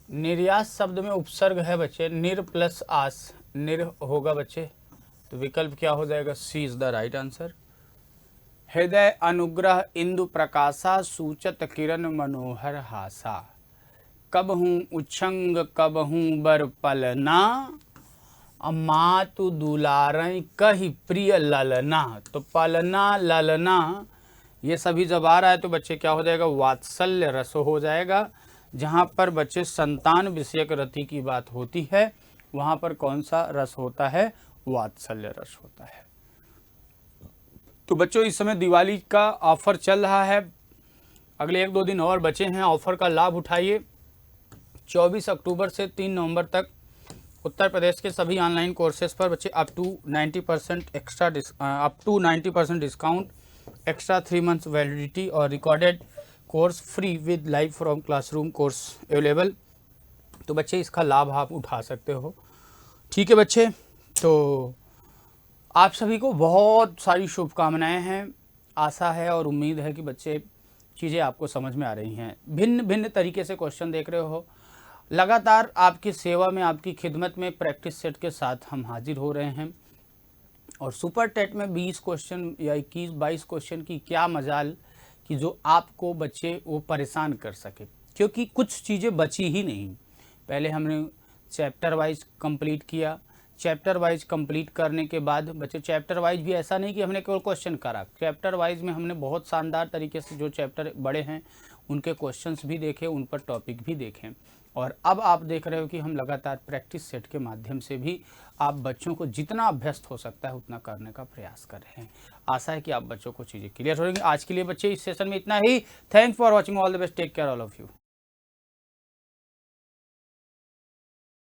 निर्यात शब्द में उपसर्ग है बच्चे, निर प्लस आस, निर होगा बच्चे, तो विकल्प क्या हो जाएगा? C is the right answer. हृदय अनुग्रह इंदु प्रकाशा, सूचत किरण मनोहर हासा, कब हूँ उच्छंग कब हूँ बर पलना, मातु दुलारई कही प्रिय ललना। तो पलना ललना ये सभी जब आ रहा है तो बच्चे क्या हो जाएगा? वात्सल्य रस हो जाएगा। जहाँ पर बच्चे संतान विषयक रति की बात होती है वहाँ पर कौन सा रस होता है? वात्सल्य रस होता है। तो बच्चों इस समय दिवाली का ऑफर चल रहा है, अगले 1-2 दिन और बचे हैं, ऑफर का लाभ उठाइए। 24 अक्टूबर से 3 नवंबर तक उत्तर प्रदेश के सभी ऑनलाइन कोर्सेज पर बच्चे up to 90% discount, extra 3 months validity और recorded course free with live from classroom course available. तो बच्चे इसका लाभ आप उठा सकते हो। ठीक है बच्चे, तो आप सभी को बहुत सारी शुभकामनाएं हैं। आशा है और उम्मीद है कि बच्चे चीज़ें आपको समझ में आ रही हैं। भिन्न भिन्न तरीके से क्वेश्चन देख रहे हो। लगातार आपकी सेवा में, आपकी खिदमत में प्रैक्टिस सेट के साथ हम हाजिर हो रहे हैं। और सुपर टेट में 20 क्वेश्चन या 21-22 क्वेश्चन की क्या मजाल कि जो आपको बच्चे वो परेशान कर सके, क्योंकि कुछ चीज़ें बची ही नहीं। पहले हमने चैप्टर वाइज कंप्लीट किया, चैप्टर वाइज कंप्लीट करने के बाद बच्चे चैप्टर वाइज भी ऐसा नहीं कि हमने केवल क्वेश्चन करा, चैप्टर वाइज में हमने बहुत शानदार तरीके से जो चैप्टर बड़े हैं उनके क्वेश्चंस भी देखे, उन पर टॉपिक भी देखें। और अब आप देख रहे हो कि हम लगातार प्रैक्टिस सेट के माध्यम से भी आप बच्चों को जितना अभ्यस्त हो सकता है उतना करने का प्रयास कर रहे हैं। आशा है कि आप बच्चों को चीज़ें क्लियर हो रही हैं। आज के लिए बच्चे इस सेशन में इतना ही। Thanks for watching, all the best, take care all of you.